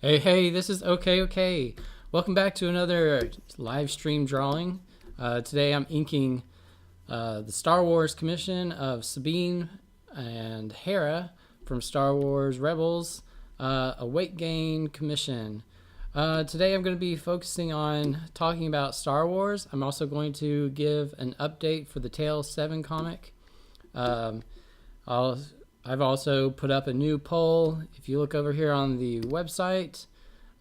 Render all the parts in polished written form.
Hey, this is Okay. Welcome back to another live stream drawing. Today I'm inking the Star Wars commission of Sabine and Hera from Star Wars Rebels, a weight gain commission. Today I'm going to be focusing on talking about Star Wars. I'm also going to give an update for the Tales 7 comic. I've also put up a new poll. If you look over here on the website,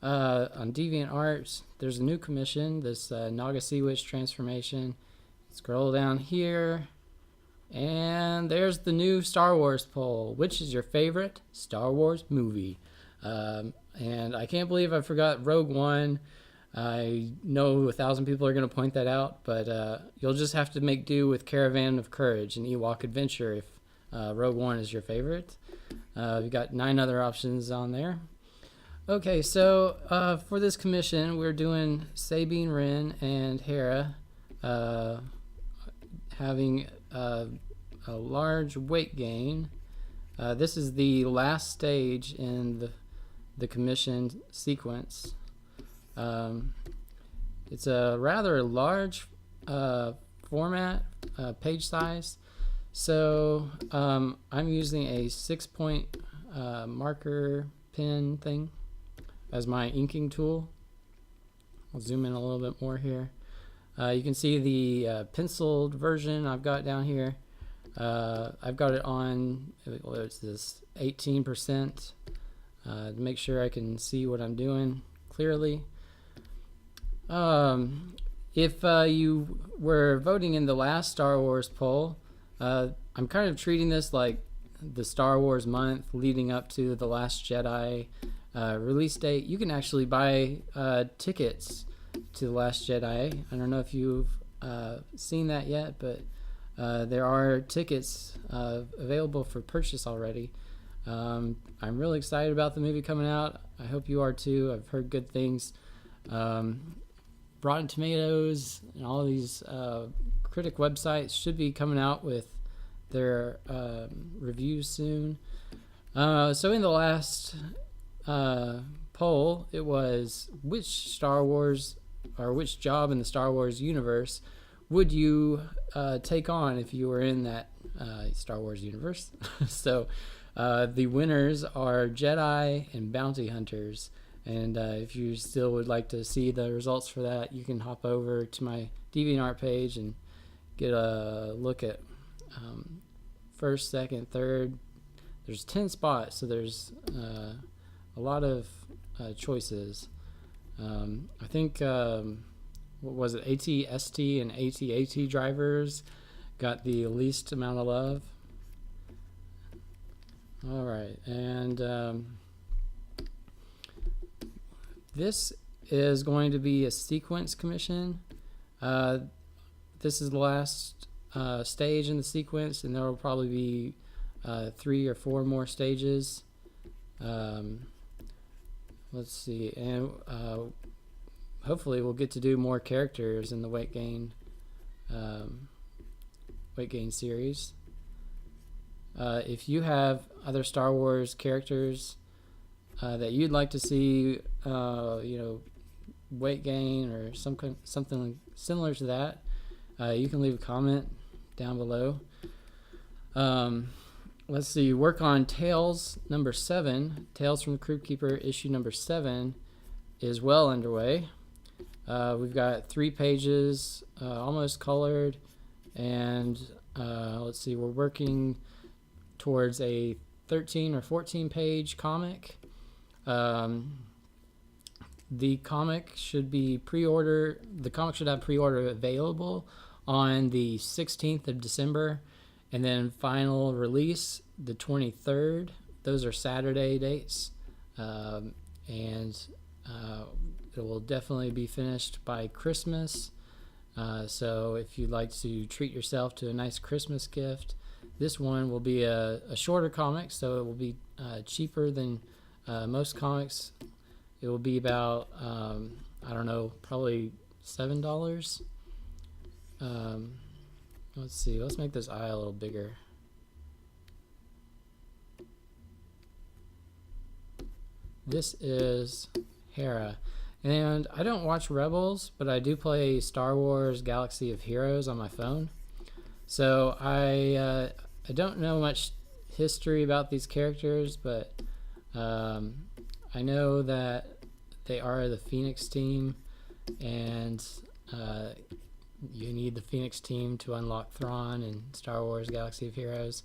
on DeviantArt, there's a new commission, this Naga Sea Witch transformation. Scroll down here, and there's the new Star Wars poll. Which is your favorite Star Wars movie? And I can't believe I forgot Rogue One. I know 1,000 people are going to point that out, but you'll just have to make do with Caravan of Courage and Ewok Adventure if Rogue One is your favorite. We've got 9 other options on there. Okay, so for this commission, we're doing Sabine Wren and Hera having a large weight gain. This is the last stage in the commission sequence. It's a rather large format, page size. So I'm using a 6-point marker pen thing as my inking tool. I'll zoom in a little bit more here. You can see the penciled version I've got down here. I've got it on, it's this 18% to make sure I can see what I'm doing clearly. If you were voting in the last Star Wars poll, I'm kind of treating this like the Star Wars month leading up to The Last Jedi release date. You can actually buy tickets to The Last Jedi. I don't know if you've seen that yet, but there are tickets available for purchase already. I'm really excited about the movie coming out. I hope you are too. I've heard good things. Rotten Tomatoes and all of these critic websites should be coming out with their reviews soon. So in the last poll, it was which Star Wars or which job in the Star Wars universe would you take on if you were in that Star Wars universe? So the winners are Jedi and bounty hunters. And if you still would like to see the results for that, you can hop over to my DeviantArt page and get a look at first, second, third. There's 10 spots, so there's a lot of choices. I think, what was it, AT-ST and AT-AT drivers got the least amount of love. All right, and this is going to be a sequence commission. This is the last stage in the sequence, and there will probably be 3 or 4 more stages. Let's see, and hopefully we'll get to do more characters in the weight gain series. If you have other Star Wars characters that you'd like to see, weight gain or something similar to that, you can leave a comment down below. Let's see, work on Tales number 7, Tales from the Crypt Keeper issue number 7 is well underway. We've got 3 pages almost colored, and let's see, we're working towards a 13 or 14 page comic. The comic should be the comic should have pre-order available on the 16th of December, and then final release the 23rd. Those are Saturday dates, and it will definitely be finished by Christmas. So if you'd like to treat yourself to a nice Christmas gift, this one will be a shorter comic, so it will be cheaper than most comics. It will be about, I don't know, probably $7. Let's see, let's make this eye a little bigger. this is Hera. And I don't watch Rebels, but I do play Star Wars Galaxy of Heroes on my phone. So I don't know much history about these characters, but I know that they are the Phoenix team, and you need the Phoenix team to unlock Thrawn in Star Wars Galaxy of Heroes.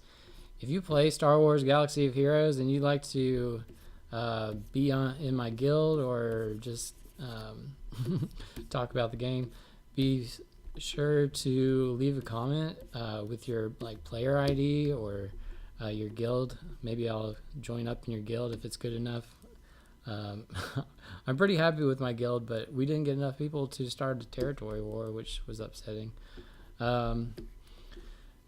If you play Star Wars Galaxy of Heroes and you'd like to be in my guild or just talk about the game, be sure to leave a comment with your player ID or your guild. Maybe I'll join up in your guild if it's good enough. I'm pretty happy with my guild, but we didn't get enough people to start a territory war, which was upsetting.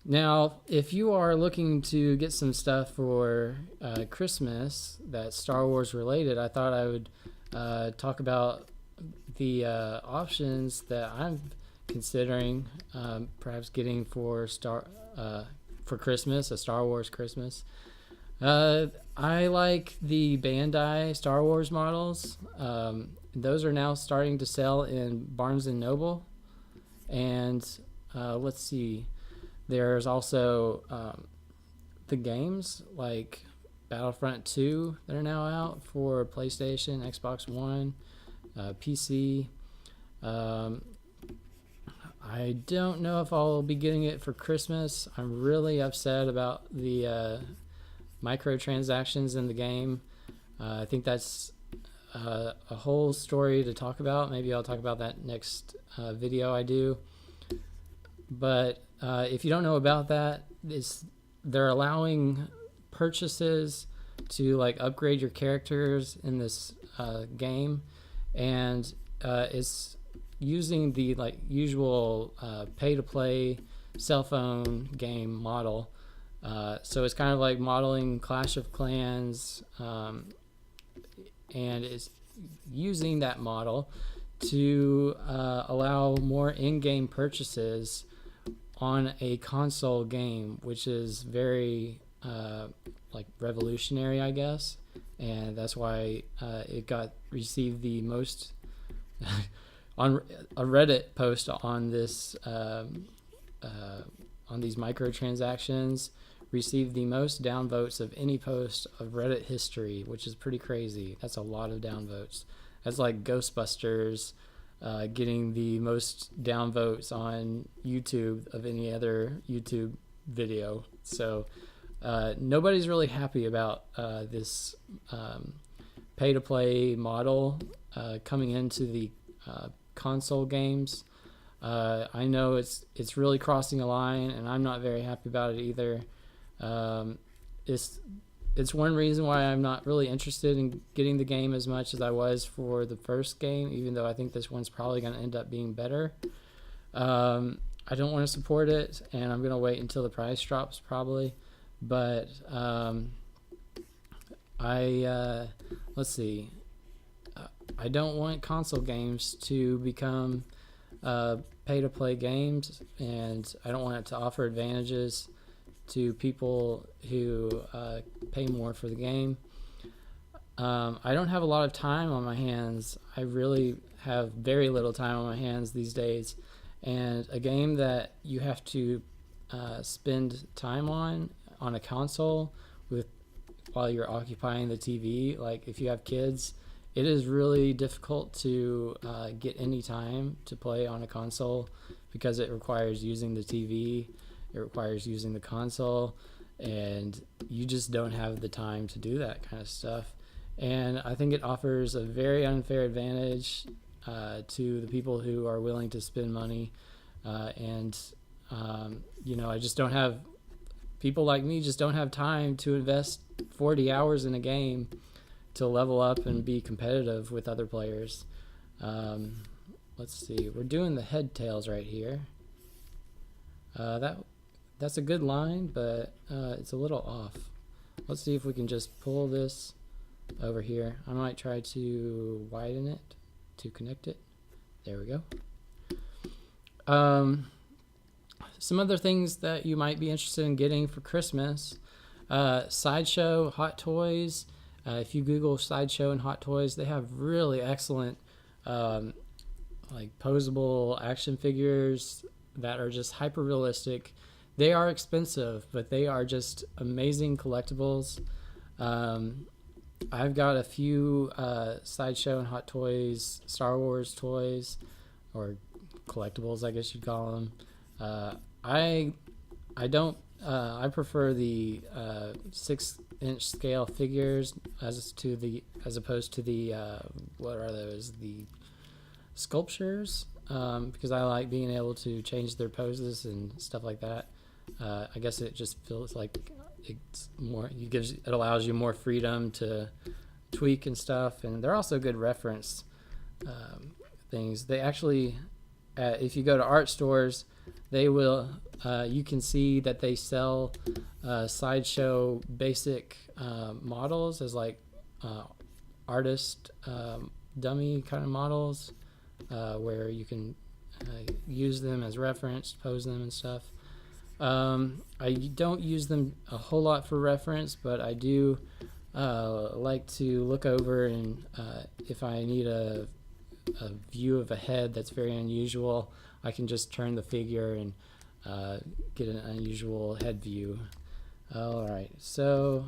Now, if you are looking to get some stuff for Christmas that's Star Wars related, I thought I would talk about the options that I'm considering perhaps getting for Christmas, a Star Wars Christmas. I like the Bandai Star Wars models. Those are now starting to sell in Barnes & Noble. And let's see, there's also the games like Battlefront 2 that are now out for PlayStation, Xbox One, PC. I don't know if I'll be getting it for Christmas. I'm really upset about the microtransactions in the game. I think that's a whole story to talk about. Maybe I'll talk about that next video I do. But if you don't know about that, they're allowing purchases to upgrade your characters in this game, and it's using the usual pay-to-play cell phone game model. So it's kind of like modeling Clash of Clans, and it's using that model to allow more in-game purchases on a console game, which is very revolutionary, I guess, and that's why it received the most on a Reddit post on this on these microtransactions received the most downvotes of any post of Reddit history, which is pretty crazy. That's a lot of downvotes. That's like Ghostbusters getting the most downvotes on YouTube of any other YouTube video. So nobody's really happy about this pay-to-play model coming into the console games. I know it's really crossing a line, and I'm not very happy about it either. It's one reason why I'm not really interested in getting the game as much as I was for the first game, even though I think this one's probably going to end up being better. I don't want to support it, and I'm going to wait until the price drops probably. But let's see. I don't want console games to become pay-to-play games, and I don't want it to offer advantages to people who pay more for the game. I don't have a lot of time on my hands. I really have very little time on my hands these days, and a game that you have to spend time on a console while you're occupying the TV, like if you have kids, it is really difficult to get any time to play on a console because it requires using the TV, it requires using the console, and you just don't have the time to do that kind of stuff. And I think it offers a very unfair advantage to the people who are willing to spend money. I just don't have, people like me just don't have time to invest 40 hours in a game to level up and be competitive with other players. Let's see, we're doing the head tails right here. That's a good line, but it's a little off. Let's see if we can just pull this over here. I might try to widen it to connect it. There we go. Some other things that you might be interested in getting for Christmas. Sideshow Hot Toys If you Google Sideshow and Hot Toys, they have really excellent like posable action figures that are just hyper realistic. They are expensive, but they are just amazing collectibles. I've got a few Sideshow and Hot Toys Star Wars toys, or collectibles, I guess you'd call them. I prefer the 6-inch scale figures as opposed to the what are those, the sculptures, because I like being able to change their poses and stuff like that. I guess it just feels like it's more, it allows you more freedom to tweak and stuff, and they're also good reference things. They actually, if you go to art stores, they will you can see that they sell Sideshow basic models as like artist dummy kind of models, where you can use them as reference, pose them and stuff. I don't use them a whole lot for reference, but I do like to look over, and if I need a view of a head that's very unusual, I can just turn the figure and get an unusual head view. Alright, so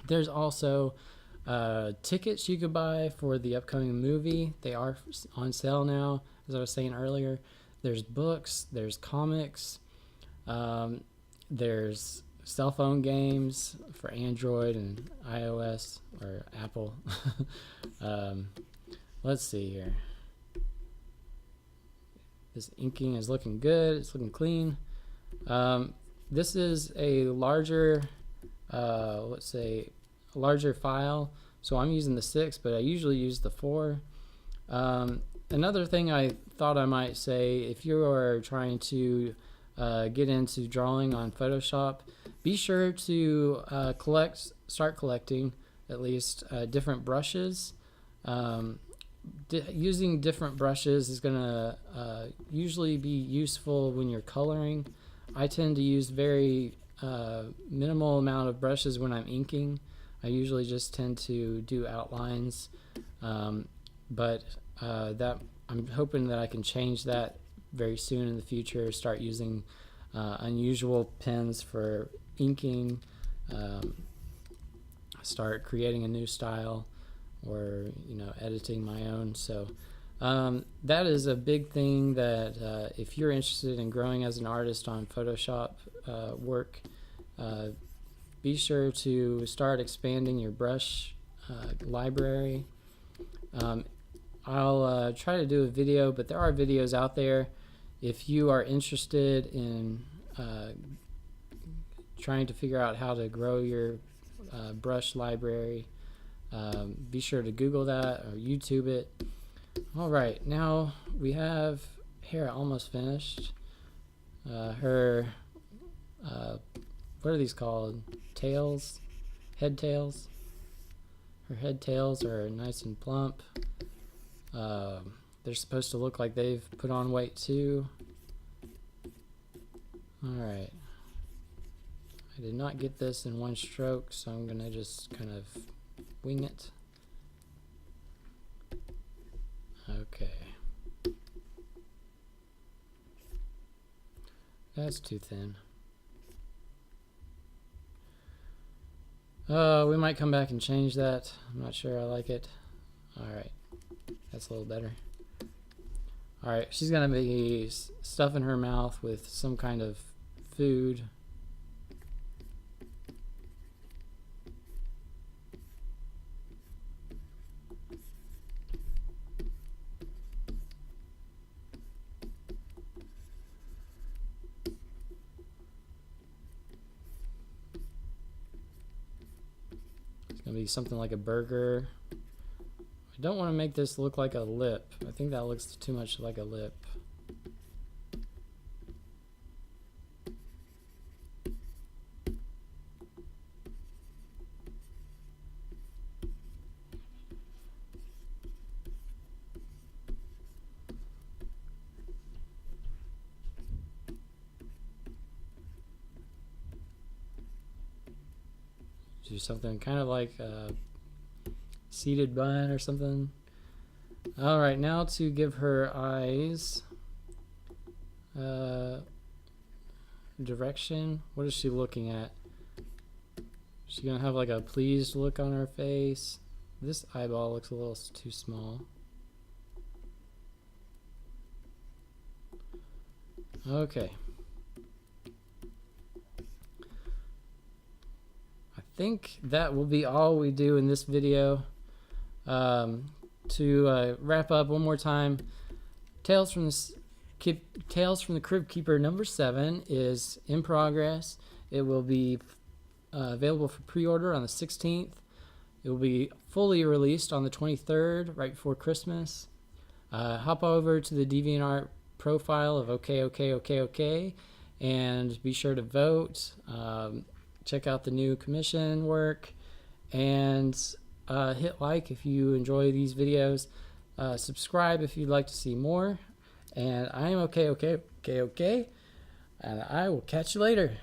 there's also tickets you could buy for the upcoming movie. They are on sale now, as I was saying earlier. There's books, there's comics, there's cell phone games for Android and iOS, or Apple. Let's see here. This inking is looking good. It's looking clean. This is a larger, let's say, a larger file. So I'm using the 6, but I usually use the 4. Another thing I thought I might say, if you are trying to get into drawing on Photoshop, be sure to start collecting at least different brushes. Using different brushes is going to usually be useful when you're coloring. I tend to use very minimal amount of brushes when I'm inking. I usually just tend to do outlines, but that I'm hoping that I can change that very soon in the future. Start using unusual pens for inking. Start creating a new style, or editing my own. So that is a big thing that if you're interested in growing as an artist on Photoshop work, be sure to start expanding your brush library. I'll try to do a video, but there are videos out there. If you are interested in trying to figure out how to grow your brush library, be sure to Google that or YouTube it. Alright, now we have Hera almost finished. Her, what are these called? Tails? Head tails? Her head tails are nice and plump. They're supposed to look like they've put on weight too. Alright. I did not get this in one stroke, so I'm going to just kind of wing it. Okay. That's too thin. We might come back and change that. I'm not sure I like it. Alright. That's a little better. Alright, she's going to be stuffing her mouth with some kind of food. Gonna be something like a burger. I don't want to make this look like a lip. I think that looks too much like a lip. Do something kind of like a seated bun or something. All right, now to give her eyes direction. What is she looking at? She's gonna have like a pleased look on her face. This eyeball looks a little too small. Okay. I think that will be all we do in this video. To wrap up one more time, Tales from the Crypt Keeper number 7 is in progress. It will be available for pre-order on the 16th. It will be fully released on the 23rd, right before Christmas. Hop over to the DeviantArt profile of Okayokayokok and be sure to vote. Check out the new commission work, and hit like if you enjoy these videos. Subscribe if you'd like to see more. And I am Okayokayokok, and I will catch you later.